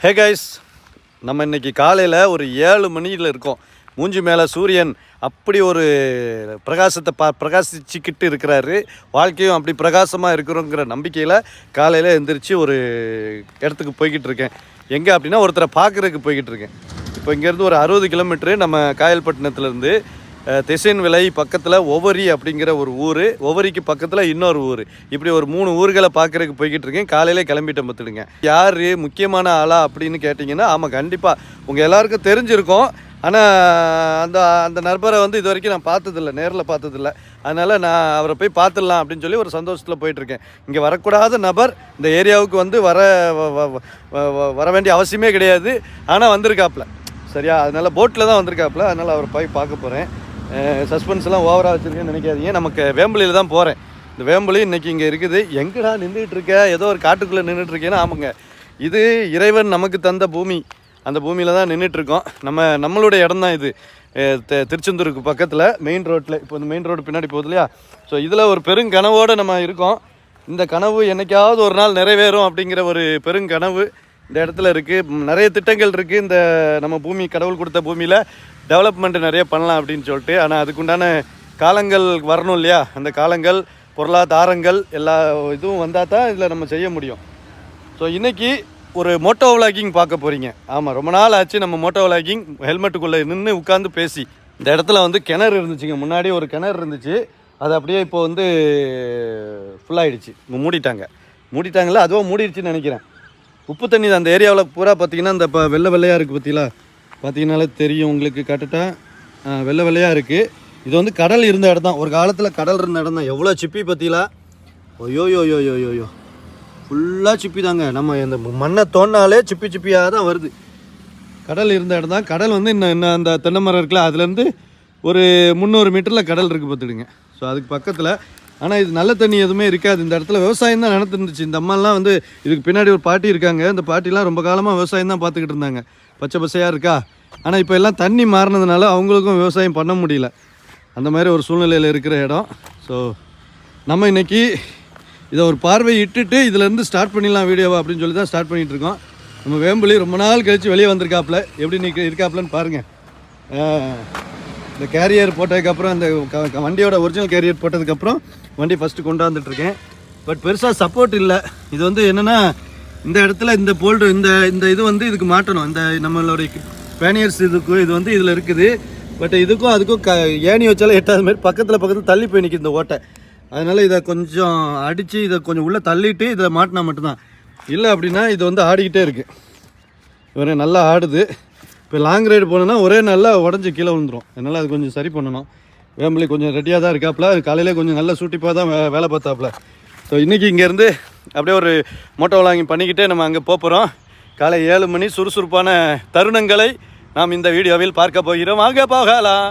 Hey guys, நம்ம இன்றைக்கி காலையில் ஒரு 7 மணியில் இருக்கோம். மூஞ்சி மேலே சூரியன் அப்படி ஒரு பிரகாசத்தை பிரகாசிச்சுக்கிட்டு இருக்கிறாரு. வாழ்க்கையும் அப்படி பிரகாசமாக இருக்கிறோங்கிற நம்பிக்கையில் காலையில் எழுந்திரிச்சு ஒரு இடத்துக்கு போய்கிட்டு இருக்கேன். எங்கே அப்படின்னா ஒருத்தரை பார்க்குறதுக்கு போய்கிட்டு இருக்கேன். இப்போ இங்கேருந்து ஒரு 60 கிலோமீட்ரு நம்ம காயல்பட்டினத்துலேருந்து திசைன் விலை பக்கத்தில் ஒவரி அப்படிங்கிற ஒரு ஊர், ஒவரிக்கு பக்கத்தில் இன்னொரு ஊர், இப்படி ஒரு 3 ஊர்களை பார்க்குறதுக்கு போய்கிட்டு இருக்கேன். காலையில் கிளம்பிட்டேன் பார்த்துடுங்க. யார் முக்கியமான ஆளா அப்படின்னு கேட்டிங்கன்னா, ஆமாம் கண்டிப்பாக உங்கள் எல்லாருக்கும் தெரிஞ்சிருக்கும். ஆனால் அந்த நபரை இது வரைக்கும் நான் பார்த்ததில்லை, நேரில் பார்த்ததில்லை. அதனால் நான் அவரை போய் பார்த்துடலாம் அப்படின்னு சொல்லி ஒரு சந்தோஷத்தில் போயிட்டுருக்கேன். இங்கே வரக்கூடாத நபர் இந்த ஏரியாவுக்கு வர வேண்டிய அவசியமே கிடையாது. ஆனால் வந்திருக்காப்புல, சரியா? அதனால் போட்டில் தான் வந்திருக்காப்புல. அதனால் அவரை போய் பார்க்க போகிறேன். சஸ்பென்ஸ்லாம் ஓவராக வச்சுருக்கேன்னு நினைக்காதீங்க. நமக்கு வேம்பலியில் தான் போகிறேன். இந்த வேம்பலி இன்றைக்கி இங்கே இருக்குது. எங்கடா நின்றுட்டு இருக்க? ஏதோ ஒரு காட்டுக்குள்ளே நின்றுட்டுருக்கேன்னா, ஆமாங்க, இது இறைவன் நமக்கு தந்த பூமி. அந்த பூமியில் தான் நின்றுட்டுருக்கோம். நம்மளுடைய இடம் தான் இது. திருச்செந்தூருக்கு பக்கத்தில் மெயின் ரோட்டில். இப்போ இந்த மெயின் ரோடு பின்னாடி போகுது இல்லையா? ஸோ இதில் ஒரு பெருங்கனவோடு நம்ம இருக்கோம். இந்த கனவு என்றைக்காவது ஒரு நாள் நிறைவேறும் அப்படிங்கிற ஒரு பெருங்கனவு இந்த இடத்துல இருக்குது. நிறைய திட்டங்கள் இருக்குது. இந்த நம்ம பூமி, கடவுள் கொடுத்த பூமியில் டெவலப்மெண்ட் நிறைய பண்ணலாம் அப்படின்னு சொல்லிட்டு. ஆனால் அதுக்குண்டான காலங்கள் வரணும் இல்லையா? அந்த காலங்கள், பொருளாதாரங்கள் எல்லா இதுவும் வந்தால் தான் இதில் நம்ம செய்ய முடியும். ஸோ இன்றைக்கி ஒரு மோட்டோ விளாகிங் பார்க்க போகிறீங்க. ஆமாம், ரொம்ப நாள் ஆச்சு நம்ம மோட்டோ விளாகிங் ஹெல்மெட்டுக்குள்ளே நின்று உட்காந்து பேசி. இந்த இடத்துல கிணறு இருந்துச்சுங்க. முன்னாடி ஒரு கிணறு இருந்துச்சு. அது அப்படியே இப்போது ஃபுல்லாகிடுச்சு. மூடிட்டாங்கல்ல, அதுவும் மூடிடுச்சுன்னு நினைக்கிறேன். உப்பு தண்ணி தான் அந்த ஏரியாவில் பூரா. பார்த்திங்கன்னா இந்த வெள்ளையாக இருக்குது பார்த்தீங்கன்னாலே தெரியும் உங்களுக்கு. கரெக்டாக வெள்ளையாக இருக்குது. இது கடல் இருந்த இடம் தான். ஒரு காலத்தில் கடல் இருந்த இடம் தான். எவ்வளோ சிப்பி பார்த்தீங்களா? ஓயோயோயோயோயோயோ, ஃபுல்லாக சிப்பி தாங்க. நம்ம இந்த மண்ணை தோண்டினாலே சிப்பியாக தான் வருது. கடல் இருந்த இடம் தான். கடல் இன்னும் அந்த தென்னை மரம் இருக்குல்ல, அதுலேருந்து ஒரு 300 மீட்டரில் கடல் இருக்குது பார்த்துடுங்க. ஸோ அதுக்கு பக்கத்தில். ஆனால் இது நல்ல தண்ணி எதுவுமே இருக்காது. இந்த இடத்துல விவசாயம் தான் நடந்துருந்துச்சு. இந்த அம்மாலாம் இதுக்கு பின்னாடி ஒரு பாட்டி இருக்காங்க. இந்த பாட்டிலாம் ரொம்ப காலமாக விவசாயம் தான் பார்த்துக்கிட்டு இருந்தாங்க. பச்சை பசையாக இருக்கா. ஆனால் இப்போ எல்லாம் தண்ணி மாறினதுனால அவங்களுக்கும் விவசாயம் பண்ண முடியல. அந்த மாதிரி ஒரு சூழ்நிலையில் இருக்கிற இடம். ஸோ நம்ம இன்றைக்கி இதை ஒரு பார்வை இட்டுட்டு இதிலேருந்து ஸ்டார்ட் பண்ணிடலாம் வீடியோவா அப்படின்னு சொல்லி தான் ஸ்டார்ட் பண்ணிகிட்ருக்கோம். நம்ம வேம்பலி ரொம்ப நாள் கழித்து வெளியே வந்திருக்காப்புல. எப்படி இருக்காப்புலன்னு பாருங்கள். இந்த கேரியர் போட்டதுக்கப்புறம், இந்த வண்டியோட ஒரிஜினல் கேரியர் போட்டதுக்கப்புறம் வண்டி ஃபஸ்ட்டு கொண்டாந்துட்ருக்கேன். பட் பெருசாக சப்போர்ட் இல்லை. இது என்னென்னா, இந்த இடத்துல இந்த போல்டு இந்த இது இதுக்கு மாட்டணும். இந்த நம்மளுடைய பேனியர்ஸ் இதுக்கு இதில் இருக்குது. பட் இதுக்கும் அதுக்கும் ஏணி வச்சாலும் எட்டாவது மாதிரி பக்கத்தில் தள்ளி போய் நிற்கிது இந்த ஓட்டை. அதனால் இதை கொஞ்சம் அடித்து இதை கொஞ்சம் உள்ளே தள்ளிட்டு இதில் மாட்டினா மட்டும்தான். இல்லை அப்படின்னா இது ஆடிக்கிட்டே இருக்குது. இவரே நல்லா ஆடுது. இப்போ லாங் ரைடு போனோன்னா ஒரே நல்லா உடஞ்சி கீழே விழுந்துடும். அதனால் அது கொஞ்சம் சரி பண்ணணும். வேம்பலி கொஞ்சம் ரெடியாக தான் இருக்காப்புல. காலையில் கொஞ்சம் நல்லா சூட்டிப்பாக தான் வேலை பார்த்தாப்புல. ஸோ இன்றைக்கி இங்கேருந்து அப்படியே ஒரு மோட்டோ விளாகிங் பண்ணிக்கிட்டே நம்ம அங்கே போகிறோம். காலை 7 மணி சுறுசுறுப்பான தருணங்களை நாம் இந்த வீடியோவில் பார்க்க போகிறோம். வாங்க போகலாம்.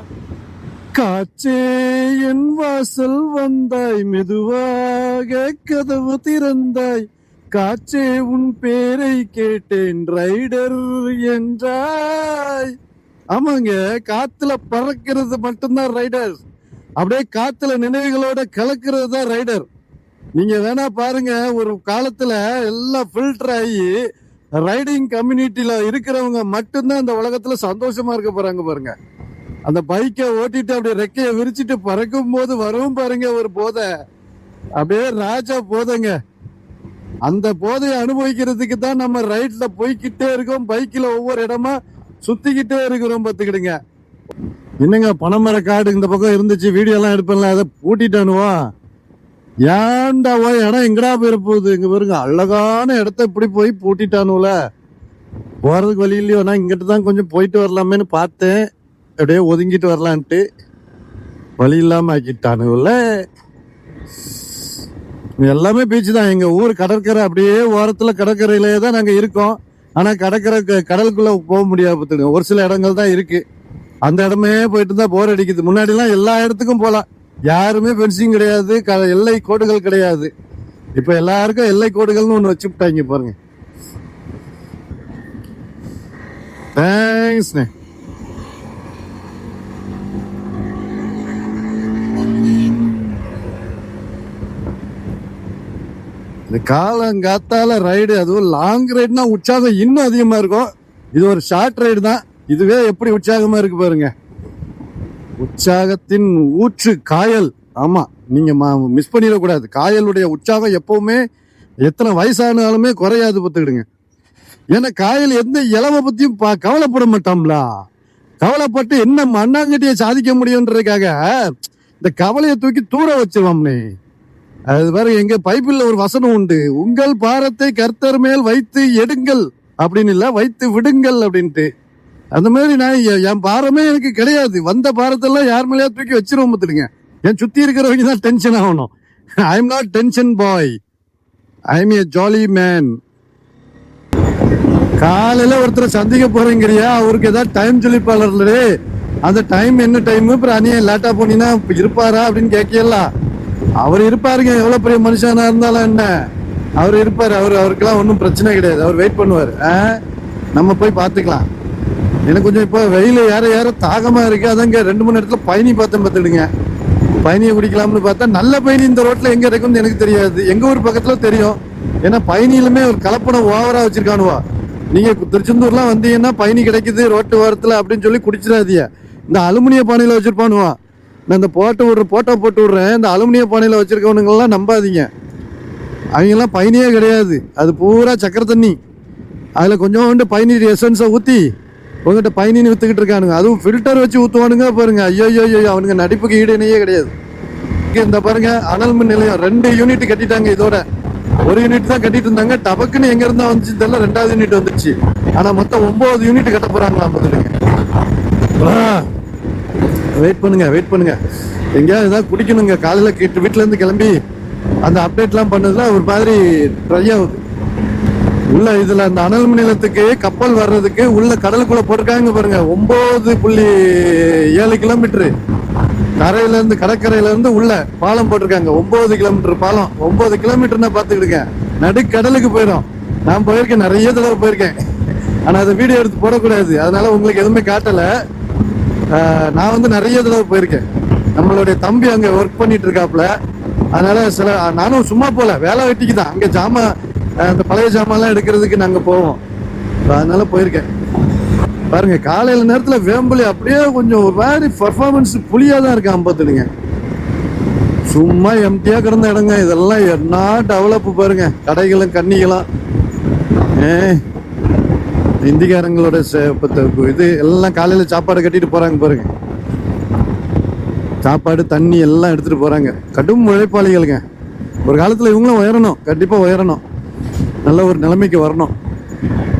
காற்றே என் வாசல் வந்தாய், மெதுவாக கதவு திறந்தாய், காற்றே உன் பேரை கேட்டேன், ரைடர் என்றாய். ஆமாங்க, காத்துல பறக்கிறது மட்டும்தான் ரைடர். அப்படியே காத்துல நினைவுகளோட கலக்கிறது தான் ரைடர். நீங்க வேணா பாருங்க, ஒரு காலத்துல எல்லாம் ஃபில்டர் ஆகி ரைடிங் கம்யூனிட்டியில இருக்கிறவங்க மட்டும்தான் இந்த உலகத்துல சந்தோஷமா இருக்க போறாங்க பாருங்க. அந்த பைக்கை ஓட்டிட்டு அப்படியே ரெக்கைய விரிச்சிட்டு பறக்கும் போது வரும் பாருங்க ஒரு போதை. அப்படியே ராஜா போதைங்க. அந்த போதையை அனுபவிக்கிறதுக்கு தான் நம்ம ரைட்ல போய்கிட்டே இருக்கோம். பைக்கில் ஒவ்வொரு இடமா சுத்திக்கிட்டே இருக்கிறோம் பார்த்துக்கிடுங்க. என்னங்க, பனைமர காடு இந்த பக்கம் இருந்துச்சு, வீடியோ எல்லாம் எடுப்பேன்ல, அதை பூட்டிட்டானுவா. ஏன்டா இடம் எங்கடா போயிருப்போகுது? இங்க பாருங்க, அழகான இடத்த இப்படி போய் பூட்டிட்டானுல. போறதுக்கு வழி இல்லையோ, நான் இங்கிட்டு தான் கொஞ்சம் போயிட்டு வரலாமேன்னு பார்த்தேன். அப்படியே ஒதுங்கிட்டு வரலான்ட்டு வழி இல்லாம ஆக்கிட்டானுல. எல்லாமே பீச் தான். எங்க ஊர் கடற்கரை அப்படியே ஓரத்துல கடற்கரையிலே தான் நாங்க இருக்கோம். ஆனா கடலுக்குள்ள போக முடியாது. ஒரு சில இடங்கள் தான் இருக்கு. அந்த இடமே போயிட்டு தான் போர் அடிக்குது. முன்னாடி எல்லாம் எல்லா இடத்துக்கும் போலாம். யாருமே பென்சிங் கிடையாது, எல்லை கோடுகள் கிடையாது. இப்ப எல்லாருக்கும் எல்லை கோடுகள்னு ஒண்ணு வச்சுட்டாங்க பாருங்க. தேங்க்ஸ்ண்ணே. இந்த காலங்காத்தால ரைடு, அதுவும் லாங் ரைடுனா உற்சாகம் இன்னும் அதிகமா இருக்கும். இது ஒரு ஷார்ட் ரைடு தான், இதுவே எப்படி உற்சாகமா இருக்கு பாருங்க. உற்சாகத்தின் ஊற்று காயல். ஆமா, நீங்க மிஸ் பண்ணிடக்கூடாது. காயலுடைய உற்சாகம் எப்பவுமே எத்தனை வயசானாலுமே குறையாது பார்த்துக்கிடுங்க. ஏன்னா காயல் எந்த இளவை பத்தியும் கவலைப்பட மாட்டோம்ல. கவலைப்பட்டு என்ன மண்ணாங்கட்டியை சாதிக்க முடியும்ன்றதுக்காக இந்த கவலையை தூக்கி தூர வச்சிருவோம்னே. அது பாருங்க, எங்க பைபிள்ல ஒரு வசனம் உண்டு, உங்கள் பாரத்தை கர்த்தர் மேல் வைத்து எடுங்கள் அப்படின்னு இல்ல, வைத்து விடுங்கள் அப்படின்ட்டு. அந்த மாதிரி நான் என் பாரமே எனக்கு கிடையாது. வந்த பாரத்தெல்லாம் யார் மேலேயா தூக்கி வச்சிருவோம் பார்த்துடுங்க. என் சுத்தி இருக்கிறவங்க தான் டென்ஷன் ஆகணும். I am not tension bye, I M A jolly man. காலையில ஒருத்தரை சந்திக்க போறீங்கறியா, அவருக்கு ஏதாவது டைம் சொல்லிப்பாளர்ல, அந்த டைம் என்ன டைம், அப்புறம் அணியா லேட்டா போனீங்கன்னா இருப்பாரா அப்படின்னு கேட்கலாம். அவர் இருப்பாருங்க, எவ்வளவு பெரிய மனுஷனா இருந்தாலும் என்ன, அவர் இருப்பாரு. அவருக்கெல்லாம் ஒன்றும் பிரச்சனை கிடையாது, அவர் வெயிட் பண்ணுவார். நம்ம போய் பார்த்துக்கலாம். எனக்கு கொஞ்சம் இப்போ வெயில் ஏற தாகமா இருக்கு, அதங்க 2-3 இடத்துல பயணி பார்த்தேன் பார்த்துடுங்க. பயணியை குடிக்கலாம்னு பார்த்தா நல்ல பயணி இந்த ரோட்ல எங்க இருக்குன்னு எனக்கு தெரியாது. எங்க ஊர் பக்கத்துல தெரியும், ஏன்னா பயணியிலுமே ஒரு கலப்படம் ஓவரா வச்சிருக்கானுவா. நீங்க திருச்செந்தூர்லாம் வந்தீங்கன்னா பயணி கிடைக்குது ரோட்டு ஓரத்துல அப்படின்னு சொல்லி குடிச்சிடாதீங்க. இந்த அலுமினிய பானையில வச்சிருப்பானுவா. நான் இந்த போட்டோ போட்டு விடுறேன், இந்த அலுமினிய பானையில வச்சிருக்கவனுங்கெல்லாம் நம்பாதீங்க. அவங்கெல்லாம் பயணியே கிடையாது, அது பூரா சக்கரை தண்ணி. அதுல கொஞ்சோண்டு பயணி எசன்ஸை ஊத்தி உங்ககிட்ட பயணின்னு வித்துக்கிட்டு இருக்கானுங்க. அதுவும் ஃபில்டர் வச்சு ஊத்துவானுங்க பாருங்க. ஐயோ அவனுங்க நடிப்புக்கு ஈடு இணையே கிடையாது. இந்த பாருங்க, அனல் மின் நிலையம் 2 யூனிட் கட்டிட்டாங்க. இதோட 1 யூனிட் தான் கட்டிட்டு இருந்தாங்க. டபக்குன்னு எங்க இருந்தா வந்துச்சு தெரியல, 2வது யூனிட் வந்துச்சு. ஆனா மொத்தம் 9 யூனிட் கட்ட போறாங்களாம் பார்த்துடுங்க. வெயிட் பண்ணுங்க. எங்கேயாவது ஏதாவது குடிக்கணுங்க. காலையில வீட்டுல இருந்து கிளம்பி அந்த அப்டேட்லாம் பண்ணதுல ஒரு மாதிரி ட்ரை ஆகுது. உள்ள இதுல அந்த அனல் மின் நிலையத்துக்கு கப்பல் வர்றதுக்கு உள்ள கடலுக்குள்ள போட்டிருக்காங்க பாருங்க, 9.7 கிலோமீட்டர். கரையில இருந்து கடற்கரையில இருந்து உள்ள பாலம் போட்டிருக்காங்க, 9 கிலோமீட்டர் பாலம். 9 கிலோமீட்டர்னா பாத்துக்கிடுங்க, நடுக்கடலுக்கு போயிடும். நான் போயிருக்கேன், நிறைய தடவை போயிருக்கேன். ஆனா அதை வீடியோ எடுத்து போடக்கூடாது, அதனால உங்களுக்கு எதுவுமே காட்டல. நான் வந்து நிறைய தடவை போயிருக்கேன். நம்மளுடைய தம்பி அங்க ஒர்க் பண்ணிட்டு இருக்காப்ல, அதனால நானும் சும்மா போல, வேலை வெட்டிக்கு தான். அங்க ஜாமான், அந்த பழைய ஜாமான்லாம் எடுக்கிறதுக்கு நாங்க போவோம், அதனால போயிருக்கேன். பாருங்க, காலையில நேரத்துல வேம்புலி அப்படியே கொஞ்சம் ஒரு மாதிரி பர்ஃபார்மன்ஸ் புளியா தான் இருக்கு. பார்த்துடுங்க, சும்மா எம்டியா கிடந்த இடங்க. இதெல்லாம் என்ன டெவலப் பாருங்க, கடைகளும் கண்ணிகளும். இந்திக்காரங்களோட இது எல்லாம் காலையில சாப்பாடு கட்டிட்டு போறாங்க பாருங்க. சாப்பாடு தண்ணி எல்லாம் எடுத்துட்டு போறாங்க. கடும் உழைப்பாளிகளுங்க. ஒரு காலத்துல இவங்களும் உயரணும், கண்டிப்பா உயரணும், நல்ல ஒரு நிலைமைக்கு வரணும்.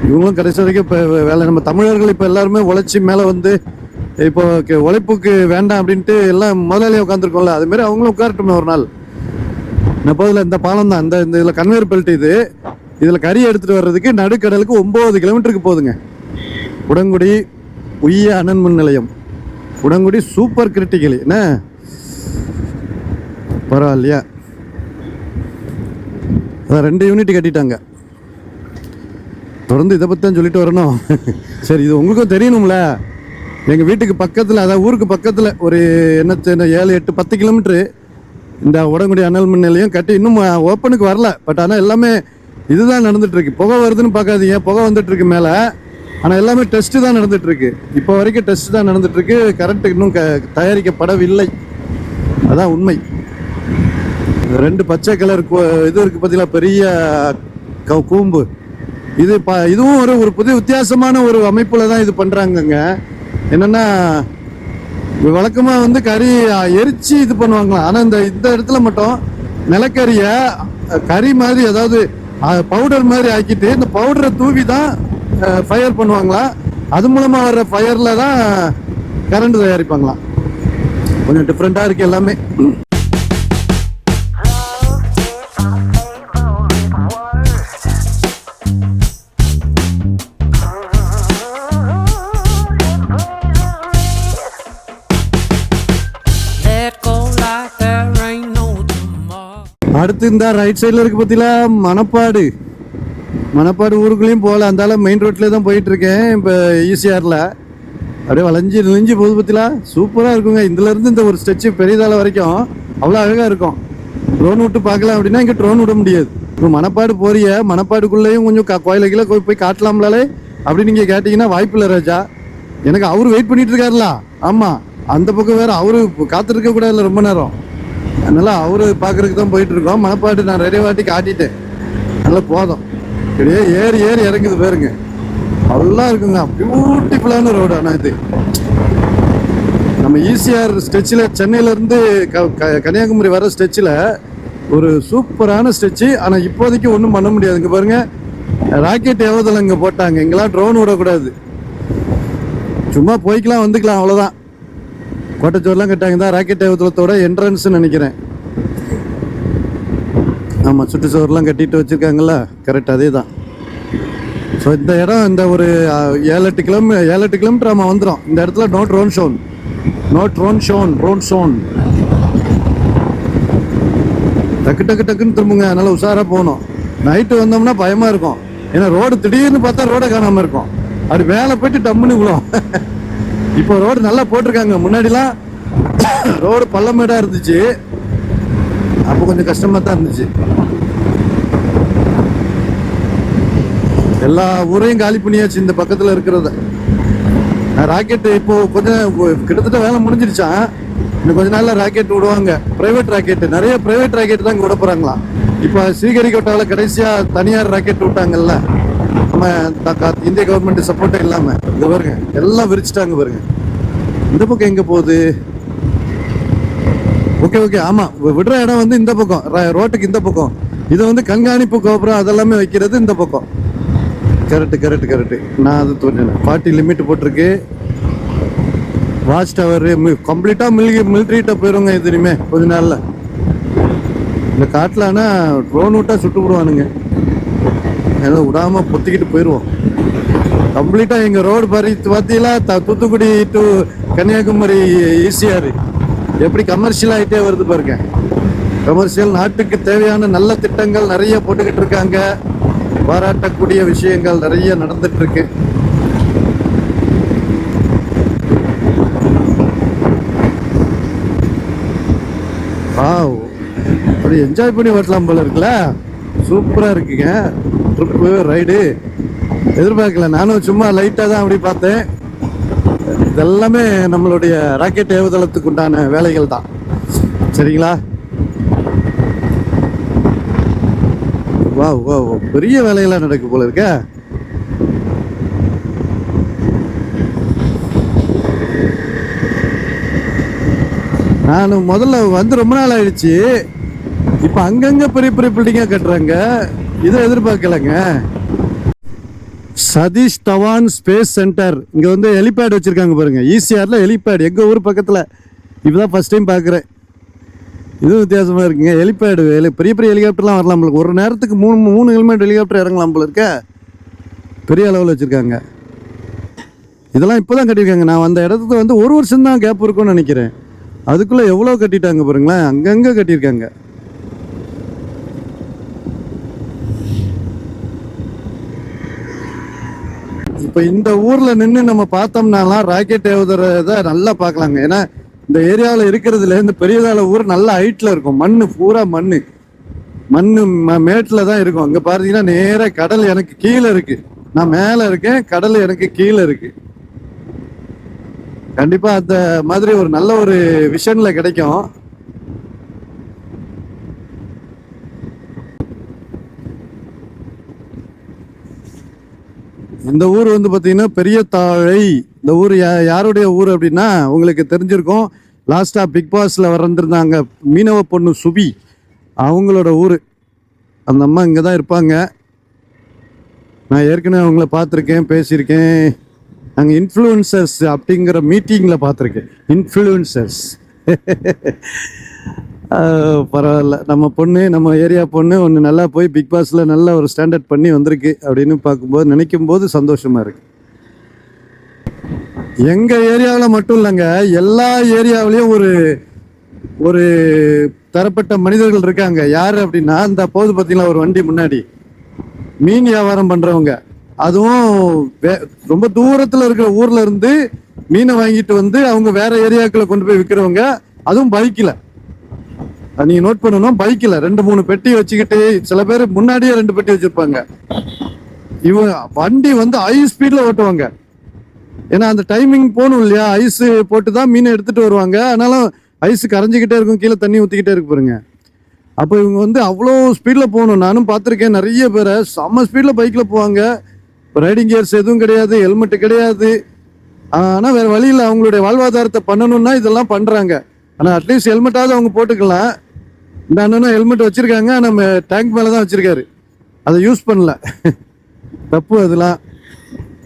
இவங்களும் கடைசி வரைக்கும் இப்போ வேலை, நம்ம தமிழர்கள் இப்போ எல்லாருமே உழைச்சி மேலே வந்து இப்போ உழைப்புக்கு வேண்டாம் அப்படின்ட்டு எல்லாம் முதலாளியாக உட்காந்துருக்கோம்ல, அது மாதிரி அவங்களும் உட்காரட்டுமே ஒரு நாள். எப்போதில் இந்த பாலம் தான், இந்த இதில் கன்வேர் பெல்ட். இதில் கறி எடுத்துகிட்டு வர்றதுக்கு நடுக்கடலுக்கு 9 கிலோமீட்டருக்கு போகுதுங்க. உடங்குடி உய்ய அனல் மின் நிலையம், உடங்குடி சூப்பர் கிரிட்டிக்கலி. என்ன பரவாயில்லையா, அதான் 2 யூனிட் கட்டிட்டாங்க. தொடர்ந்து இதை பற்றி தான் சொல்லிட்டு வரணும். சரி, இது உங்களுக்கும் தெரியணும்ல. எங்கள் வீட்டுக்கு பக்கத்தில், அதாவது ஊருக்கு பக்கத்தில் ஒரு 7-8-10 கிலோமீட்ரு இந்த உடங்குடி அனல் மின் நிலையம் கட்டி இன்னும் ஓப்பனுக்கு வரல. பட் ஆனால் எல்லாமே இதுதான் நடந்துட்டுருக்கு. புகை வருதுன்னு பார்க்காதீங்க, புகை வந்துட்டுருக்கு மேலே. ஆனால் எல்லாமே டெஸ்ட்டு தான் நடந்துட்டுருக்கு. இப்போ வரைக்கும் டெஸ்ட் தான் நடந்துட்டுருக்கு. கரண்ட் இன்னும் தயாரிக்கப்படவில்லை, அதான் உண்மை. 2 பச்சை கலர் இது இருக்குது பார்த்தீங்களா, பெரிய கூம்பு. இதுவும் ஒரு புதிய வித்தியாசமான ஒரு அமைப்புல தான் இது பண்றாங்கங்க. என்னன்னா, வழக்கமா வந்து கறி எரிச்சு இது பண்ணுவாங்களாம். ஆனா இந்த இடத்துல மட்டும் நிலக்கரிய கறி மாதிரி, அதாவது பவுடர் மாதிரி ஆக்கிட்டு இந்த பவுடரை தூவி தான் ஃபயர் பண்ணுவாங்களா. அது மூலமா வர்ற ஃபயர்ல தான் கரண்ட் தயாரிப்பாங்களாம். கொஞ்சம் டிஃப்ரெண்டா இருக்கு எல்லாமே. அடுத்து இந்த ரைட் சைடில் இருக்கு பார்த்தீங்களா, மணப்பாடு ஊருக்குள்ளேயும் போகல, அந்தால மெயின் ரோட்லேயே தான் போயிட்டு இருக்கேன். இப்போ ஈசிஆரில் அப்படியே நெளிஞ்சு போகுது பார்த்தீங்களா, சூப்பராக இருக்குங்க. இதுலேருந்து இந்த ஒரு ஸ்டெச்சு பெரியதால வரைக்கும் அவ்வளோ அழகாக இருக்கும். ட்ரோன் விட்டு பார்க்கலாம் அப்படின்னா இங்கே ட்ரோன் விட முடியாது. இப்போ மணப்பாடு போறிய, மணப்பாடுக்குள்ளேயும் கொஞ்சம் கோயிலுக்குள்ள போய் காட்டலாம்லாலே அப்படின்னு நீங்கள் கேட்டிங்கன்னா வாய்ப்பு இல்லை ராஜா. எனக்கு அவரு வெயிட் பண்ணிட்டு இருக்காருல. ஆமாம், அந்த பக்கம் வேறு அவரு காத்திருக்க கூட இல்லை ரொம்ப நேரம். அதனால அவரு பார்க்கறதுக்கு தான் போயிட்டு இருக்கோம். மணப்பாடு நான் நிறைய வாட்டி காட்டிட்டேன். நல்லா போதும், அப்படியே ஏறி ஏறி இறங்குது பாருங்க, நல்லா இருக்குங்க. பியூட்டிஃபுல்லான ரோடு. ஆனால் இது நம்ம ஈசிஆர் ஸ்ட்ரெச்சில் சென்னையிலேருந்து கன்னியாகுமரி வர ஸ்ட்ரெச்சில் ஒரு சூப்பரான ஸ்ட்ரெச்சு. ஆனால் இப்போதைக்கு ஒன்றும் பண்ண முடியாது. இங்கே பாருங்க, ராக்கெட் ஏவுதல் இங்கே போட்டாங்க. இங்கெல்லாம் ட்ரோன் விடக்கூடாது, சும்மா போய்க்கலாம் வந்துக்கலாம், அவ்வளோதான். கோட்டைச்சோர்லாம் கட்டாங்க தான் ராக்கெட் ஏவுதளத்தோட என்ட்ரன்ஸ்ன்னு நினைக்கிறேன். ஆமாம், சுற்றுச்சுவரெலாம் கட்டிட்டு வச்சுருக்காங்கல்ல, கரெக்ட் அதே தான். ஸோ இந்த இடம் இந்த ஒரு 7-8 கிலோமீட்டர் நம்ம வந்துடும். இந்த இடத்துல நோ ட்ரோன் ஷோன். டக்கு டக்கு டக்குன்னு திரும்புங்க, அதனால உஷாராக போகணும். நைட்டு வந்தோம்னா பயமாக இருக்கும். ஏன்னா ரோடு திடீர்னு பார்த்தா ரோடை காணாமல் இருக்கும். அப்படி மேலே போயிட்டு டம்முன்னு விழும். இப்போ ரோடு நல்லா போட்டிருக்காங்க. முன்னாடிலாம் ரோடு பள்ளமேடாக இருந்துச்சு, அப்போ கொஞ்சம் கஷ்டமாக தான் இருந்துச்சு. எல்லா ஊரையும் காலி பண்ணியாச்சு இந்த பக்கத்தில் இருக்கிறத. ராக்கெட் இப்போ கொஞ்சம் கிட்டத்தட்ட வேலை முடிஞ்சிருச்சான். இன்னும் கொஞ்ச நாள்ல ராக்கெட் விடுவாங்க, பிரைவேட் ராக்கெட். நிறைய பிரைவேட் ராக்கெட் தான் இங்கே விட போறாங்களாம். இப்போ ஸ்ரீஹரிகோட்டாவில் கடைசியாக தனியார் ராக்கெட் விட்டாங்கல்ல, நம்ம இந்திய கவர்மெண்ட் சப்போர்ட்டே இல்லாமல். இது பாருங்க, எல்லாம் விரிச்சிட்டாங்க பாருங்க. இந்த பக்கம் எங்கே போகுது? ஓகே ஆமாம், விடுற இடம் வந்து இந்த பக்கம், ரோட்டுக்கு இந்த பக்கம். இது வந்து கண்காணிப்பு கோபுரம் அதெல்லாமே வைக்கிறது இந்த பக்கம். கரெக்டு. நான் அது தோன்றேன். 40 லிமிட் போட்டிருக்கு. வாட்ச் டவர் கம்ப்ளீட்டாக மிலிட்ரிகிட்ட போயிடுங்க இது இனிமே கொஞ்ச நாளில். இந்த காட்டில் ஆனால் ட்ரோன் விட்டா சுட்டு விடுவானுங்க, ஏதோ விடாமல் பொத்திக்கிட்டு போயிடுவோம். கம்ப்ளீட்டாக எங்கள் ரோடு பார்த்தீங்களா, தூத்துக்குடி டு கன்னியாகுமரி ஈசிஆர் எப்படி கமர்ஷியல் ஆகிட்டே வருது பாருங்க. கமர்ஷியல், நாட்டுக்கு தேவையான நல்ல திட்டங்கள் நிறைய போட்டுக்கிட்டு இருக்காங்க. பாராட்டக்கூடிய விஷயங்கள் நிறைய நடந்துட்டு இருக்கு. அப்படி என்ஜாய் பண்ணி வரலாம் போல இருக்குல்ல. சூப்பராக இருக்குங்க ட்ரிப்பு ரைடு. எதிர்பார்க்கல, நானும் சும்மா லைட்டாக தான் அப்படி பார்த்தேன். இதெல்லாமே நம்மளுடைய ராக்கெட் ஏவுதளத்துக்கு உண்டான வேலைகள் தான், சரிங்களா? வா பெரிய வேலையெல்லாம் நடக்கு போல இருக்க. நான் முதல்ல வந்து ரொம்ப நாள் ஆயிடுச்சு. இப்போ அங்கங்க பெரிய பெரிய பில்டிங்கா கட்டுறாங்க. இதை எதிர்பார்க்கலங்க. சதீஷ் தவான் ஸ்பேஸ் சென்டர், இங்க வந்து ஹெலிபேட் வச்சிருக்காங்க பாருங்க. ஈசிஆர்ல ஹெலிபேட் எங்க ஊர் பக்கத்துல. இப்பதான் ஃபர்ஸ்ட் டைம் பாக்குறேன். இதுவும் வித்தியாசமா இருக்குங்க. ஹெலிபேடு பெரிய பெரிய ஹெலிகாப்டர்லாம் வரலாம் நம்மளுக்கு. ஒரு நேரத்துக்கு 3 ஹெல்மெட் ஹெலிகாப்டர் இறங்கலாம் போல இருக்க. பெரிய அளவில் வச்சிருக்காங்க. இதெல்லாம் இப்போதான் கட்டியிருக்காங்க. நான் அந்த இடத்துல வந்து 1 வருஷம் தான் கேப் இருக்கும்னு நினைக்கிறேன். அதுக்குள்ள எவ்வளோ கட்டிட்டாங்க பாருங்களேன், அங்கங்க கட்டியிருக்காங்க. இப்போ இந்த ஊர்ல நின்று நம்ம பார்த்தோம்னாலாம் ராக்கெட் ஏவுதறதை நல்லா பார்க்கலாங்க. ஏன்னா இந்த ஏரியாவில் இருக்கிறதுல இந்த பெரியதால ஊர் நல்ல ஹைட்ல இருக்கும். மண்ணு பூரா மண்ணு மேட்டில் தான் இருக்கும். அங்கே பார்த்தீங்கன்னா நேராக கடல் எனக்கு கீழே இருக்கு. நான் மேலே இருக்கேன், கடல் எனக்கு கீழே இருக்கு. கண்டிப்பா அந்த மாதிரி ஒரு நல்ல ஒரு விஷன்ல கிடைக்கும். இந்த ஊர் வந்து பாத்தீங்கன்னா பெரிய தாழை. இந்த ஊர் யாருடைய ஊர் அப்படின்னா உங்களுக்கு தெரிஞ்சிருக்கும். லாஸ்டா பிக் பாஸ்ல வந்திருந்தாங்க மீனவ பொண்ணு சுபி, அவங்களோட ஊர். அந்த அம்மா இங்கே தான் இருப்பாங்க. நான் ஏற்கனவே அவங்கள பார்த்துருக்கேன், பேசியிருக்கேன். நாங்கள் இன்ஃப்ளூயன்சர்ஸ் அப்படிங்கிற மீட்டிங்கில் பார்த்துருக்கேன். இன்ஃப்ளூயன்சர்ஸ் பரவாயில்ல, நம்ம பொண்ணு, நம்ம ஏரியா பொண்ணு ஒன்று நல்லா போய் பிக் பாஸில் நல்லா ஒரு ஸ்டாண்டர்ட் பண்ணி வந்திருக்கு அப்படின்னு பார்க்கும்போது நினைக்கும் போது சந்தோஷமாக இருக்குது. எங்கள் ஏரியாவில் மட்டும் இல்லைங்க, எல்லா ஏரியாவிலையும் ஒரு ஒரு தரப்பட்ட மனிதர்கள் இருக்காங்க. யார் அப்படின்னா, இந்த போது பார்த்தீங்களா ஒரு வண்டி முன்னாடி மீன் வியாபாரம் பண்ணுறவங்க. அதுவும் ரொம்ப தூரத்தில் இருக்கிற ஊர்ல இருந்து மீனை வாங்கிட்டு வந்து அவங்க வேற ஏரியாக்களை கொண்டு போய் விற்கிறவங்க. அதுவும் பைக்கில் அது நீங்க நோட் பண்ணணும். பைக்கில் 2-3 பெட்டி வச்சுக்கிட்டு, சில பேர் முன்னாடியே 2 பெட்டி வச்சிருப்பாங்க. இவன் வண்டி வந்து ஹை ஸ்பீட்ல ஓட்டுவாங்க. ஏன்னா அந்த டைமிங் போகணும் இல்லையா, ஐஸ் போட்டு தான் மீனை எடுத்துட்டு வருவாங்க. ஆனாலும் ஐஸ் கரைஞ்சிக்கிட்டே இருக்கும், கீழே தண்ணி ஊற்றிக்கிட்டே இருக்கு பாருங்க. அப்போ இவங்க வந்து அவ்வளோ ஸ்பீடில் போகணும். நானும் பார்த்துருக்கேன் நிறைய பேரை செம்ம ஸ்பீடில் பைக்கில் போவாங்க. ரைடிங் கியர்ஸ் எதுவும் கிடையாது, ஹெல்மெட்டு கிடையாது. ஆனால் வேறு வழியில் அவங்களுடைய வாழ்வாதாரத்தை பண்ணணும்னா இதெல்லாம் பண்ணுறாங்க. ஆனால் அட்லீஸ்ட் ஹெல்மெட்டாவது அவங்க போட்டுக்கலாம். இந்த அண்ணனும் ஹெல்மெட் வச்சுருக்காங்க, நம்ம டேங்க் மேலே தான் வச்சுருக்காரு, அதை யூஸ் பண்ணல. தப்பு அதெல்லாம்.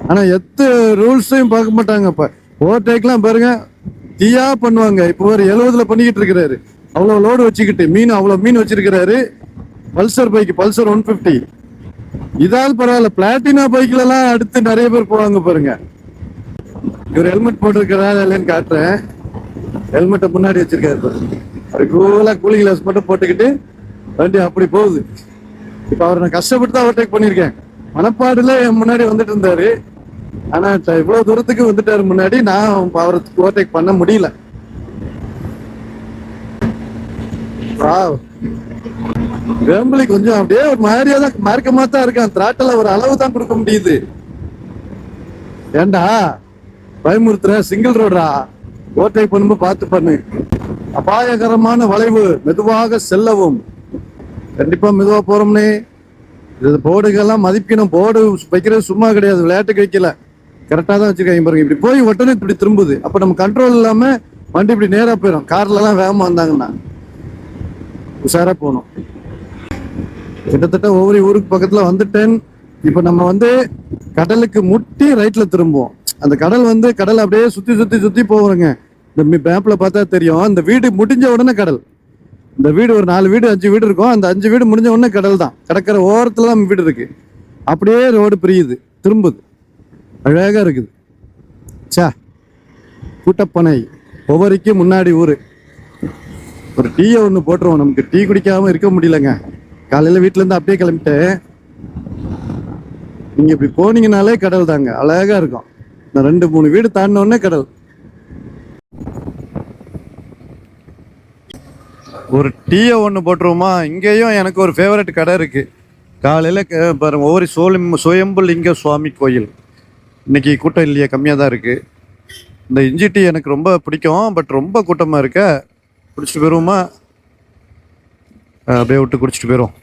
ஆனால் ரூல்ஸையும் பார்க்க மாட்டாங்க. இப்போ ஓவர்டேக்லாம் பாருங்க தீயா பண்ணுவாங்க. இப்போ ஒரு 70ல் பண்ணிக்கிட்டு இருக்கிறாரு, அவ்வளோ லோடு வச்சுக்கிட்டு அவ்வளோ மீன் வச்சிருக்கிறாரு. Pulsar bike, Pulsar 150. இதாவது பரவாயில்ல, பிளாட்டினா பைக்லலாம் அடுத்து நிறைய பேர் போவாங்க பாருங்க. இவர் ஹெல்மெட் போட்டிருக்கிறாரு இல்லைன்னு காட்டுறேன். ஹெல்மெட்டை முன்னாடி வச்சிருக்காரு பாருங்க. அப்படி கூலாக கூலிங் கிளாஸ் மட்டும் போட்டுக்கிட்டு வண்டி அப்படி போகுது. இப்போ அவர் நான் கஷ்டப்பட்டு தான் ஓவர்டேக் பண்ணியிருக்கேன். மணப்பாடுல என் முன்னாடி வந்துட்டு இருந்தாரு. ஆனா இவ்வளவு தூரத்துக்கு வந்துட்டாரு முன்னாடி, நான் அவருக்கு ஓவர்டேக் பண்ண முடியல. வேம்பலி கொஞ்சம் அப்படியே ஒரு மாதிரியா தான் மார்க்கமா தான் இருக்கான். திராட்டல ஒரு அளவு தான் கொடுக்க முடியுது. ஏண்டா பயமுறுத்துற, சிங்கிள் ரோடா, ஓவர்டேக் பண்ணும்போது பார்த்து பண்ணு. அபாயகரமான வளைவு, மெதுவாக செல்லவும். கண்டிப்பா மெதுவா போறோம்னே. இது போர்டுகள்லாம் மதிக்கணும். போர்டு வைக்கிறது சும்மா கிடையாது, விளையாட்டுக்கு வைக்கல, கரெக்டாக தான் வச்சுருக்காங்க பாருங்க. இப்படி போய் உடனே இப்படி திரும்புது. அப்போ நம்ம கண்ட்ரோல் இல்லாமல் வண்டி இப்படி நேராக போயிடும். கார்லலாம் வேகமாக வந்தாங்கன்னா உஷாராக போகணும். கிட்டத்தட்ட ஒவ்வொரு ஊருக்கு பக்கத்தில் வந்துட்டேன். இப்போ நம்ம வந்து கடலுக்கு முட்டி ரைட்டில் திரும்புவோம். அந்த கடல் வந்து கடல் அப்படியே சுற்றி சுற்றி சுற்றி போகிறோங்க. இந்த மேப்பில் பார்த்தா தெரியும். அந்த வீடு முடிஞ்ச உடனே கடல். இந்த வீடு ஒரு 4 வீடு 5 வீடு இருக்கும். அந்த 5 வீடு முடிஞ்ச உடனே கடல் தான். கடற்கரை ஓரத்தில் தான் வீடு இருக்கு. அப்படியே ரோடு பிரியுது, திரும்புது, அழகாக இருக்குது. சா கூட்டப்பனை ஒவ்வொருக்கு முன்னாடி ஊர். ஒரு டீயை ஒன்று போட்டுருவோம். நமக்கு டீ குடிக்காம இருக்க முடியலங்க. காலையில் வீட்டிலேருந்து அப்படியே கிளம்பிட்டேன். நீங்கள் இப்படி போனீங்கனாலே கடல் தாங்க, அழகாக இருக்கும். இந்த 2-3 வீடு தாண்டினோடனே கடல். ஒரு டீயை ஒன்று போட்டுருவோமா? இங்கேயும் எனக்கு ஒரு ஃபேவரட் கடை இருக்குது. காலையில் பாருங்க, ஒவ்வொரு சுயம்புலிங்க சுவாமி கோயில். இன்னைக்கு கூட்டம் இல்லையா, கம்மியாக தான் இருக்குது. இந்த இஞ்சி டீ எனக்கு ரொம்ப பிடிக்கும். பட் ரொம்ப கூட்டமாக இருக்க. குடிச்சிட்டு போயிடுவோமா? அப்படியே விட்டு குடிச்சிட்டு போயிடுவோம்.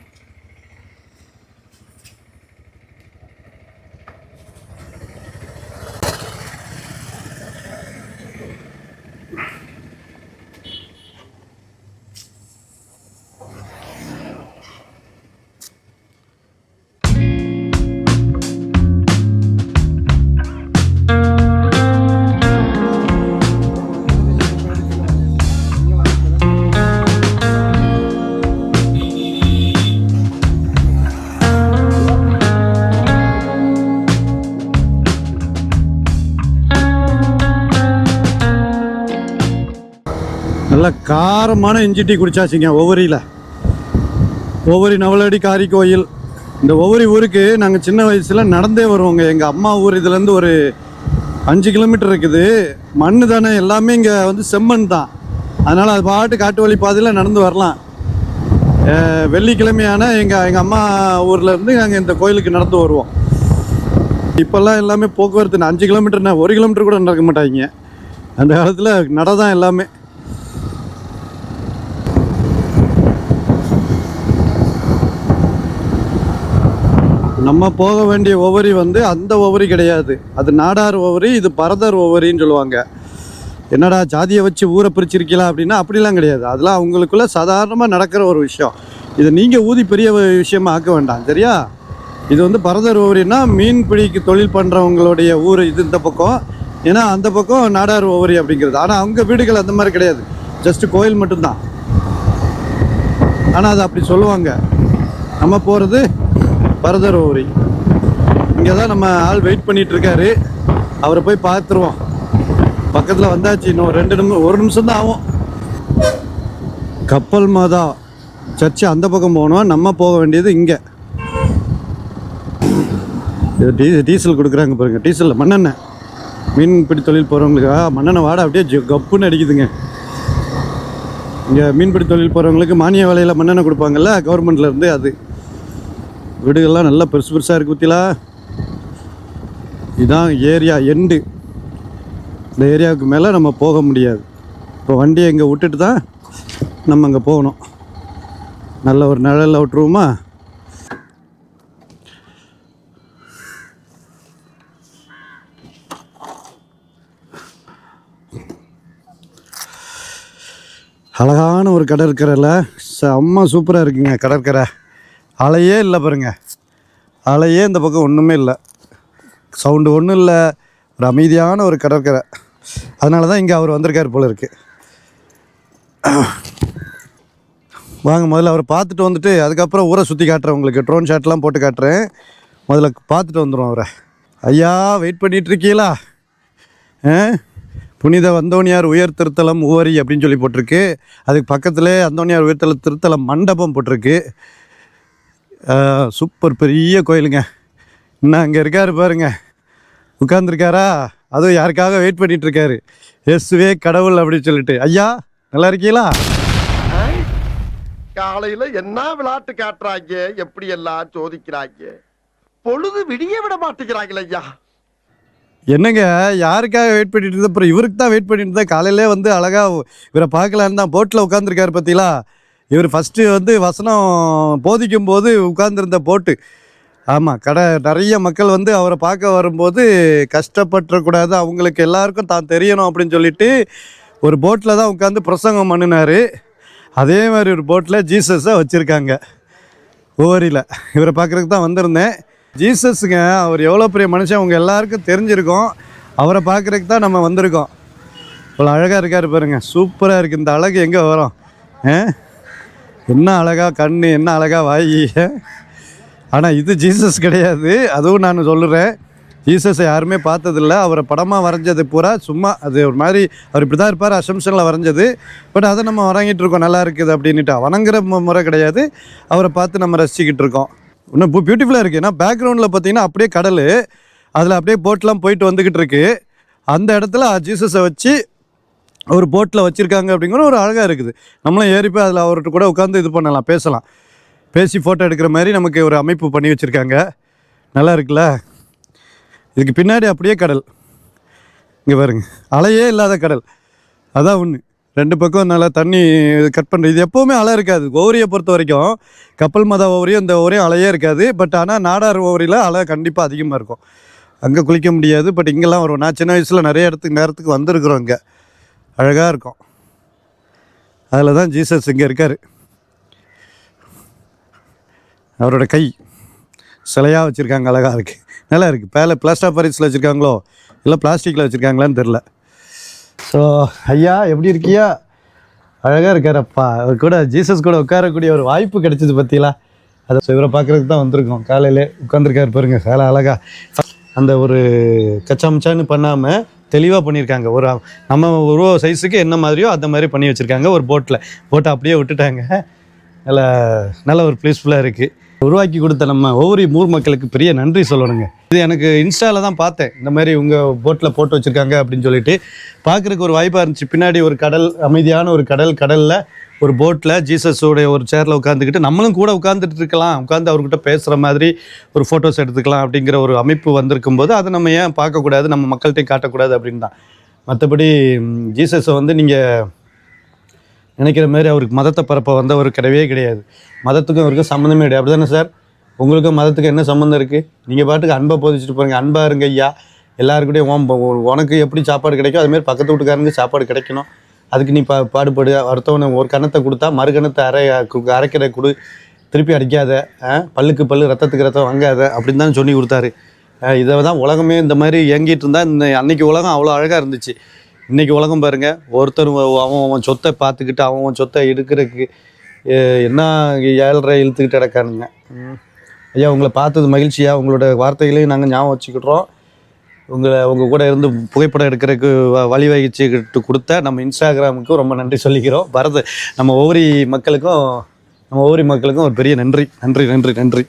நல்லா காரமான இஞ்சி டீ குடிச்சாச்சுங்க. ஒவ்வொரு நவலடி காரி கோயில். இந்த ஒவ்வொரு ஊருக்கு நாங்கள் சின்ன வயசில் நடந்தே வருவோங்க. எங்கள் அம்மா ஊர் இதுலேருந்து ஒரு 5 கிலோமீட்டர் இருக்குது. மண் தானே, எல்லாமே இங்கே வந்து செம்மண் தான். அதனால் அது பாட்டு காட்டு வழி பாதையில் நடந்து வரலாம். வெள்ளிக்கிழமையான எங்கள் அம்மா ஊர்லேருந்து நாங்கள் இந்த கோயிலுக்கு நடந்து வருவோம். இப்போல்லாம் எல்லாமே போக்குவரத்து 5 கிலோமீட்டர்னா 1 கிலோமீட்டர் கூட நடக்க மாட்டாங்க. அந்த காலத்தில் நட தான் எல்லாமே. நம்ம போக வேண்டிய ஒவ்வொரு வந்து அந்த ஒவ்வொரு கிடையாது. அது நாடார் ஒவ்வொரு, இது பரதர் ஒவ்வொரின்னு சொல்லுவாங்க. என்னடா ஜாதியை வச்சு ஊரை பிரிச்சிருக்கலாம் அப்படின்னா அப்படிலாம் கிடையாது. அதெல்லாம் அவங்களுக்குள்ள சாதாரணமாக நடக்கிற ஒரு விஷயம். இதை நீங்கள் ஊதி பெரிய விஷயமா ஆக்க வேண்டாம், சரியா? இது வந்து பரதர் ஒவ்வொரின்னா மீன் பிடிக்கு தொழில் பண்ணுறவங்களுடைய ஊர் இது இந்த பக்கம். ஏன்னா அந்த பக்கம் நாடார் ஒவ்வொரி அப்படிங்கிறது. ஆனால் அவங்க வீடுகள் அந்த மாதிரி கிடையாது, ஜஸ்ட் கோயில் மட்டும்தான். ஆனால் அது அப்படி சொல்லுவாங்க. நம்ம போகிறது பரதர் ஒவ்வொரி. இங்கே தான் நம்ம ஆள் வெயிட் பண்ணிட்டு இருக்காரு. அவரை போய் பார்த்துருவோம். பக்கத்தில் வந்தாச்சு. இன்னும் 1 நிமிஷம் தான் ஆகும். கப்பல் மாதா சர்ச்சு அந்த பக்கம் போகணும். நம்ம போக வேண்டியது இங்கே. டீசல் கொடுக்குறாங்க பாருங்க. டீசல் மண்ணெண்ணெய். மீன் பிடி தொழில் போகிறவங்களுக்கு மண்ணெண்ணெய் வாடை அப்படியே கப்புன்னு அடிக்குதுங்க. இங்கே மீன்பிடி தொழில் போகிறவங்களுக்கு மானிய விலையில் மண்ணெண்ணெய் கொடுப்பாங்கல்ல கவர்மெண்ட்லேருந்து, அது வீடுகள்லாம் நல்லா பெருசு பெருசாக இருக்குது பற்றிலா. இதுதான் ஏரியா எண்டு. இந்த ஏரியாவுக்கு மேலே நம்ம போக முடியாது. இப்போ வண்டியை இங்கே விட்டுட்டு தான் நம்ம அங்கே போகணும். நல்ல ஒரு நிழலில் விட்டுருவோமா? அழகான ஒரு கடற்கரையில் செம்ம சூப்பராக இருக்குங்க கடற்கரை. அலையே இல்லை பாருங்க, அலையே இந்த பக்கம் ஒன்றுமே இல்லை, சவுண்டு ஒன்றும் இல்லை, ஒரு அமைதியான ஒரு கடற்கரை. அதனால தான் இங்கே அவர் வந்திருக்கார் போல இருக்கு. வாங்க முதல்ல அவரை பார்த்துட்டு வந்துட்டு அதுக்கப்புறம் ஊரை சுற்றி காட்டுறேன் உங்களுக்கு. ட்ரோன் ஷாட்லாம் போட்டு காட்டுறேன். முதல்ல பார்த்துட்டு வந்துடும் அவரை. ஐயா வெயிட் பண்ணிகிட்ருக்கீங்களா? புனித அந்தோணியார் உயர் திருத்தலம் உவரி அப்படின்னு சொல்லி போட்டிருக்கு. அதுக்கு பக்கத்தில் அந்தோணியார் உயர் திருத்தலம் மண்டபம் போட்டிருக்கு. சூப்பர் பெரிய கோயிலுங்க. இன்னும் அங்கே இருக்கார் பாருங்க, உட்கார்ந்துருக்காரா? அதுவும் யாருக்காக வெயிட் பண்ணிகிட்ருக்காரு. இயேசுவே கடவுள் அப்படின்னு சொல்லிட்டு. ஐயா நல்லா இருக்கீங்களா? காலையில என்ன விளையாட்டு காட்டுறாங்க, எப்படி எல்லாம் சோதிக்கிறாங்க, பொழுது விடிய விட மாட்டேங்கிறாங்களே ஐயா. என்னங்க யாருக்காக வெயிட் பண்ணிட்டு இருந்தேன்? அப்புறம் இவருக்கு தான் வெயிட் பண்ணிட்டு இருந்தேன். காலையிலே வந்து அழகாக இவரை பார்க்கலான்னு தான் போட்டில் உட்காந்துருக்காரு பற்றிலா. இவர் ஃபஸ்ட்டு வந்து வசனம் போதிக்கும் போது உட்கார்ந்துருந்த போட்டு. ஆமாம், நிறைய மக்கள் வந்து அவரை பார்க்க வரும்போது கஷ்டப்பட்டுறக்கூடாது, அவங்களுக்கு எல்லாருக்கும் தான் தெரியணும் அப்படின்னு சொல்லிட்டு ஒரு போட்டில் தான் உட்காந்து பிரசங்கம் பண்ணினார். அதே மாதிரி ஒரு போட்டில் ஜீசஸை வச்சுருக்காங்க ஓவரியில். இவரை பார்க்குறதுக்கு தான் வந்திருந்தேன். ஜீசஸுங்க அவர் எவ்வளோ பெரிய மனுஷன் அவங்க எல்லாருக்கும் தெரிஞ்சிருக்கோம். அவரை பார்க்குறதுக்கு தான் நம்ம வந்திருக்கோம். இவ்வளோ அழகாக இருக்கார் பாருங்க, சூப்பராக இருக்குது. இந்த அழகு எங்கே வரும்? என்ன அழகா கண், என்ன அழகா வாய். ஆனால் இது ஜீசஸ் கிடையாது, அதுவும் நான் சொல்லுறேன். ஜீசஸை யாருமே பார்த்ததில்ல. அவரை படமாக வரைஞ்சது பூரா சும்மா அது ஒரு மாதிரி அவர் இப்படி தான் இருப்பார் அசம்ஷனில் வரைஞ்சது. பட் அதை நம்ம வணங்கிட்டு இருக்கோம், நல்லா இருக்குது அப்படின்ட்டு. வணங்குற முறை கிடையாது, அவரை பார்த்து நம்ம ரசிச்சுக்கிட்டு இருக்கோம். இன்னும் பியூட்டிஃபுல்லாக இருக்குது. ஏன்னா பேக்ரவுண்டில் பார்த்தீங்கன்னா அப்படியே கடல், அதில் அப்படியே போட்லாம் போயிட்டு வந்துக்கிட்டு இருக்கு. அந்த இடத்துல ஜீசஸை வச்சு ஒரு போட்டில் வச்சுருக்காங்க அப்படிங்கிற ஒரு அழகாக இருக்குது. நம்மளும் ஏறி போய் அதில் அவர்கிட்ட கூட உட்காந்து இது பண்ணலாம், பேசலாம், பேசி ஃபோட்டோ எடுக்கிற மாதிரி நமக்கு ஒரு அமைப்பு பண்ணி வச்சுருக்காங்க. நல்லா இருக்குல்ல? இதுக்கு பின்னாடி அப்படியே கடல், இங்கே பாருங்க, அலையே இல்லாத கடல். அதான் ஒன்று. ரெண்டு பக்கம் நல்லா தண்ணி கட் பண்ணுறது. இது எப்போவுமே அலை இருக்காது. ஓவரியை பொறுத்த வரைக்கும் கப்பல் மத ஓவரியும் இந்த ஓவரியும் அலையே இருக்காது. பட் ஆனால் நாடார் ஓவரியில் அலை கண்டிப்பாக அதிகமாக இருக்கும். அங்கே குளிக்க முடியாது, பட் இங்கெல்லாம் வரும். நான் சின்ன வயசில் நிறைய நேரத்துக்கு வந்திருக்கிறோம். இங்கே அழகாக இருக்கும். அதில் தான் ஜீசஸ் இங்கே இருக்கார். அவரோட கை சிலையாக வச்சுருக்காங்க, அழகாக இருக்குது, நல்லா இருக்குது. பேல பிளாஸ்டர் ஆஃப் பாரிஸில் வச்சுருக்காங்களோ இல்லை பிளாஸ்டிக்கில் வச்சுருக்காங்களான்னு தெரில. ஸோ ஐயா எப்படி இருக்கியா? அழகாக இருக்காரப்பா. அவர் கூட ஜீசஸ் கூட உட்காரக்கூடிய ஒரு வாய்ப்பு கிடைச்சிது பற்றிலா. அதை இவரை பார்க்குறதுக்கு தான் வந்திருக்கோம். காலையிலே உட்காந்துருக்காரு பாருங்க, வேலை அழகா. அந்த ஒரு கச்சாமச்சான்னு பண்ணாமல் தெளிவாக பண்ணியிருக்காங்க. ஒரு நம்ம உருவ சைஸுக்கு என்ன மாதிரியோ அந்த மாதிரி பண்ணி வச்சுருக்காங்க. ஒரு போட்டை அப்படியே விட்டுட்டாங்க. நல்ல ஒரு ப்ளீஸ்ஃபுல்லாக இருக்குது. உருவாக்கி கொடுத்த நம்ம ஒவ்வொரு ஊர் மக்களுக்கு பெரிய நன்றி சொல்லணுங்க. இது எனக்கு இன்ஸ்டாவில் தான் பார்த்தேன், இந்த மாதிரி உங்கள் போட்டில் போட்டு வச்சுருக்காங்க அப்படின்னு சொல்லிட்டு பார்க்குறதுக்கு ஒரு வாய்ப்பாக இருந்துச்சு. பின்னாடி ஒரு கடல், அமைதியான ஒரு கடலில் ஒரு போட்டில் ஜீசஸோடைய ஒரு சேரில் உட்காந்துக்கிட்டு நம்மளும் கூட உட்காந்துட்டு இருக்கலாம், உட்காந்து அவர்கிட்ட பேசுகிற மாதிரி ஒரு ஃபோட்டோஸ் எடுத்துக்கலாம் அப்படிங்கிற ஒரு அமைப்பு வந்திருக்கும் போது அதை நம்ம ஏன் பார்க்கக்கூடாது, நம்ம மக்கள்கிட்டையும் காட்டக்கூடாது அப்படின்னு தான். மற்றபடி ஜீசஸை வந்து நீங்கள் நினைக்கிற மாதிரி அவருக்கு மதத்தை பரப்ப வந்தவர் கிடையவே கிடையாது. மதத்துக்கும் அவருக்கு சம்மந்தமே கிடையாது. அப்படி தானே சார்? உங்களுக்கும் மதத்துக்கு என்ன சம்மந்தம் இருக்குது? நீங்கள் பாட்டுக்கு அன்பை போதிச்சுட்டு போகிறீங்க. அன்பாக இருங்க ஐயா, எல்லாருக்கிட்டையும் உனக்கு எப்படி சாப்பாடு கிடைக்கும் அதுமாரி பக்கத்து வீட்டுக்காரங்க சாப்பாடு கிடைக்கணும். அதுக்கு நீ பாடுபடு. அடுத்தவனை ஒரு கணத்தை கொடுத்தா மறு கணத்தை அரைக்கிற கொடு, திருப்பி அடிக்காத, பல்லுக்கு பல்லு ரத்தத்துக்கு ரத்தம் வாங்காத அப்படின்னு தான் சொல்லி கொடுத்தாரு. இதை தான் உலகமே இந்த மாதிரி இயங்கிட்டு இருந்தால் இந்த அன்னைக்கு உலகம் அவ்வளோ அழகாக இருந்துச்சு. இன்றைக்கி உலகம் பாருங்கள், ஒருத்தர் அவன் சொத்தை பார்த்துக்கிட்டு அவன் சொத்தை எடுக்கிறதுக்கு என்ன ஏழரை இழுத்துக்கிட்டு கிடக்கானுங்க. ஐயா உங்களை பார்த்தது மகிழ்ச்சியாக, உங்களோட வார்த்தைகளையும் நாங்கள் ஞாபகம் வச்சுக்கிட்டோம். உங்கள் கூட இருந்து புகைப்படம் எடுக்கிறதுக்கு வழிவகிச்சுக்கிட்டு கொடுத்த நம்ம இன்ஸ்டாகிராமுக்கும் ரொம்ப நன்றி சொல்லிக்கிறோம். நம்ம ஒவ்வொரு மக்களுக்கும் ஒரு பெரிய நன்றி நன்றி நன்றி நன்றி.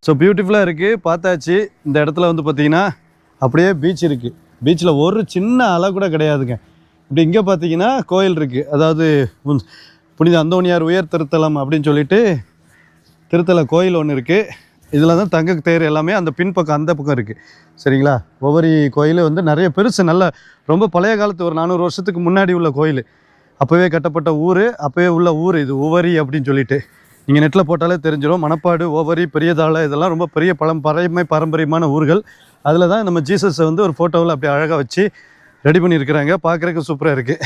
ஸோ பியூட்டிஃபுல்லாக இருக்குது, பார்த்தாச்சு. இந்த இடத்துல வந்து பார்த்திங்கன்னா அப்படியே பீச் இருக்குது. பீச்சில் ஒரு சின்ன அலை கூட கிடையாதுங்க. இப்படி இங்கே பார்த்தீங்கன்னா கோயில் இருக்குது. அதாவது புனித அந்தோணியார் உயர் திருத்தலம் அப்படின்னு சொல்லிட்டு திருத்தல கோயில் ஒன்று இருக்குது. இதில் தான் தங்க தேர் எல்லாமே அந்த பின்பக்கம் அந்த பக்கம் இருக்குது. சரிங்களா? ஒவ்வொரு கோயில் வந்து நிறைய பெருசு, நல்ல ரொம்ப பழைய காலத்து ஒரு 400 வருஷத்துக்கு முன்னாடி உள்ள கோயில். அப்போவே கட்டப்பட்ட ஊர், அப்போவே உள்ள ஊர் இது உவரி அப்படின்னு சொல்லிட்டு. நீங்கள் நெட்டில் போட்டாலே தெரிஞ்சிடும். மணப்பாடு, ஓவரி, பெரியதாளை இதெல்லாம் ரொம்ப பெரிய பாரம்பரியமான ஊர்கள். அதில் தான் நம்ம ஜீசஸை வந்து ஒரு ஃபோட்டோவில் அப்படி அழகாக வச்சு ரெடி பண்ணியிருக்கிறாங்க. பார்க்குறதுக்கு சூப்பராக இருக்குது.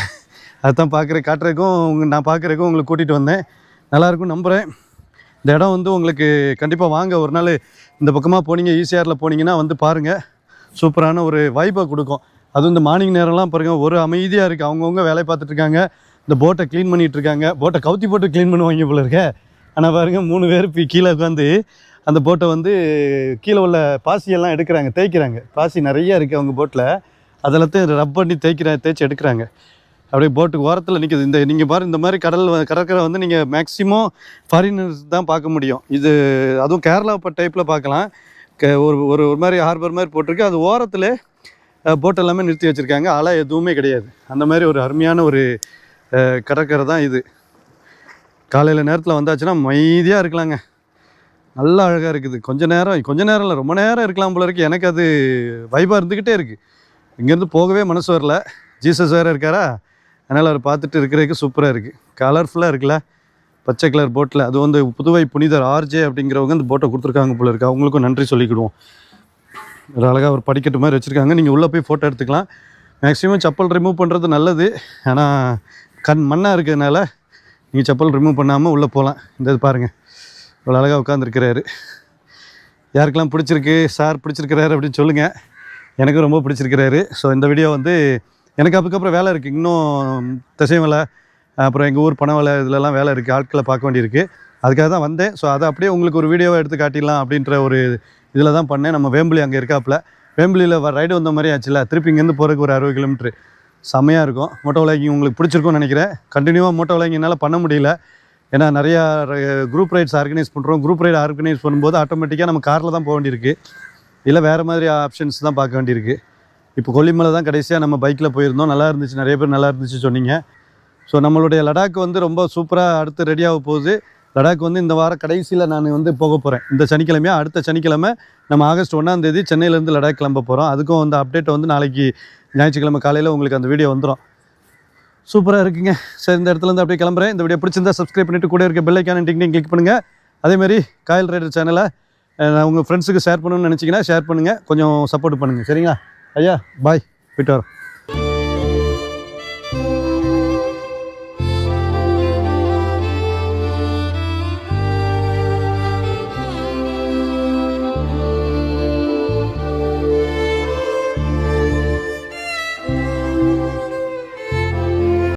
அதுதான் காட்டுறதுக்கும் நான் பார்க்குறதுக்கும் உங்களுக்கு கூட்டிகிட்டு வந்தேன். நல்லாயிருக்கும் நம்புகிறேன். இந்த இடம் வந்து உங்களுக்கு கண்டிப்பாக வாங்க, ஒரு நாள் இந்த பக்கமாக போனீங்க, ஈசிஆரில் போனீங்கன்னா வந்து பாருங்கள். சூப்பரான ஒரு வைப்பை கொடுக்கும். அதுவும் இந்த மார்னிங் நேரம்லாம் பாருங்கள், ஒரு அமைதியாக இருக்குது. அவங்கவுங்க வேலையை பார்த்துட்ருக்காங்க. இந்த போட்டை க்ளீன் பண்ணிகிட்ருக்காங்க. போட்டை கவுத்தி போட்டு க்ளீன் பண்ணுவாங்க போல இருக்க. ஆனால் பாருங்கள் 3 பேர் கீழே உட்காந்து அந்த போட்டை வந்து கீழே உள்ள பாசியெல்லாம் எடுக்கிறாங்க, தேய்க்கிறாங்க. பாசி நிறைய இருக்குது அவங்க போட்டில். அதெல்லாத்தையும் ரப் பண்ணி தேய்ச்சி எடுக்கிறாங்க. அப்படியே போட்டுக்கு ஓரத்தில் நிற்குது. இந்த நீங்கள் பாரு, இந்த மாதிரி கடற்கரை வந்து நீங்கள் மேக்ஸிமம் ஃபாரினர்ஸ் தான் பார்க்க முடியும். இது அதுவும் கேரளா டைப்பில் பார்க்கலாம். ஒரு ஒரு மாதிரி ஹார்பர் மாதிரி போட்டிருக்கு. அது ஓரத்தில் போட் எல்லாமே நிறுத்தி வச்சுருக்காங்க. அலை எதுவுமே கிடையாது. அந்த மாதிரி ஒரு அருமையான ஒரு கடற்கரை தான் இது. காலையில் நேரத்தில் வந்தாச்சுன்னா அமைதியாக இருக்கலாங்க. நல்லா அழகாக இருக்குது. கொஞ்ச நேரம் இல்லை, ரொம்ப நேரம் இருக்கலாம் போல இருக்குது. எனக்கு அது வைபாக இருந்துக்கிட்டே இருக்குது. இங்கேருந்து போகவே மனசு வரல. ஜீசஸ் வேறு இருக்காரா, அதனால் அவர் பார்த்துட்டு இருக்கிறதுக்கு சூப்பராக இருக்குது. கலர்ஃபுல்லாக இருக்குல்ல, பச்சை கலர் போட்டில். அது வந்து புதுவை புனிதர் ஆர்ஜே அப்படிங்கிறவங்க அந்த போட்டை கொடுத்துருக்காங்க போல இருக்குது. அவங்களுக்கும் நன்றி சொல்லிக்கிடுவோம். ஒரு அழகாக ஒரு படிக்கட்டு மாதிரி வச்சுருக்காங்க. நீங்கள் உள்ளே போய் ஃபோட்டோ எடுத்துக்கலாம். மேக்ஸிமம் செப்பல் ரிமூவ் பண்ணுறது நல்லது. ஆனால் மண்ணாக இருக்கிறதுனால நீங்கள் செப்பல் ரிமூவ் பண்ணாமல் உள்ளே போகலாம். இந்த இது பாருங்கள், இவ்வளோ அழகாக உட்காந்துருக்கிறாரு. யாருக்கெல்லாம் பிடிச்சிருக்கு, சார் பிடிச்சிருக்கிறாரு அப்படின்னு சொல்லுங்கள். எனக்கும் ரொம்ப பிடிச்சிருக்கிறாரு. ஸோ இந்த வீடியோ வந்து எனக்கு அதுக்கப்புறம் வேலை இருக்குது. இன்னும் திசை வேலை, அப்புறம் எங்கள் ஊர் பண வேலை, இதிலலாம் வேலை இருக்குது. ஆட்களை பார்க்க வேண்டியிருக்கு. அதுக்காக தான் வந்தேன். ஸோ அதை அப்படியே உங்களுக்கு ஒரு வீடியோவை எடுத்து காட்டிடலாம் அப்படின்ற ஒரு இதில் தான் பண்ணேன். நம்ம வேம்புலி அங்கே இருக்காப்புல. வேம்புலியில் ரைடு வந்த மாதிரி ஆச்சுல்ல, திருப்பி இங்கேருந்து போகிறதுக்கு ஒரு 60 கிலோமீட்ரு. செம்மையாக இருக்கும். மோட்டோ விளாகிங் உங்களுக்கு பிடிச்சிருக்கும்னு நினைக்கிறேன். கண்டினியூவாக மோட்டோ விளாகிங் என்னால் பண்ண முடியல. ஏன்னா நிறையா குரூப் ரைட்ஸ் ஆர்கனைஸ் பண்ணுறோம். குரூப் ரைடு ஆர்கனைஸ் பண்ணும்போது ஆட்டோமேட்டிக்காக நம்ம காரில் தான் போக வேண்டியிருக்கு. இல்லை வேறு மாதிரி ஆப்ஷன்ஸ் தான் பார்க்க வேண்டியிருக்கு. இப்போ கொல்லிமலை தான் கடைசியாக நம்ம பைக்கில் போயிருந்தோம். நல்லா இருந்துச்சு, நிறைய பேர் நல்லா இருந்துச்சு சொன்னீங்க. ஸோ நம்மளுடைய லடாக் வந்து ரொம்ப சூப்பராக அடுத்து ரெடியாக போகுது. லடாக் வந்து இந்த வார கடைசியில் நான் வந்து போக போகிறேன். இந்த சனிக்கிழமையா அடுத்த சனிக்கிழமை நம்ம ஆகஸ்ட் 1ஆம் தேதி சென்னையிலேருந்து லடாக் கிளம்ப போகிறோம். அதுக்கும் வந்து அப்டேட் வந்து நாளைக்கு ஞாயிற்றுக்கிழமை காலையில் உங்களுக்கு அந்த வீடியோ வந்துடும். சூப்பராக இருக்குங்க. சரி, இந்த இடத்துலேருந்து அப்படியே கிளம்புறேன். இந்த வீடியோ பிடிச்சிருந்தா சப்ஸ்கிரைப் பண்ணிவிட்டு கூட இருக்க பெல் ஐக்கான டிங் கிளிக் பண்ணுங்கள். அதேமாதிரி காயல் ரைடர் சேனலை உங்கள் ஃப்ரெண்ட்ஸுக்கு ஷேர் பண்ணணும்னு நினச்சிங்கன்னா ஷேர் பண்ணுங்கள். கொஞ்சம் சப்போர்ட் பண்ணுங்கள். சரிங்களா ஐயா? பாய், போய்ட்டு வரோம்.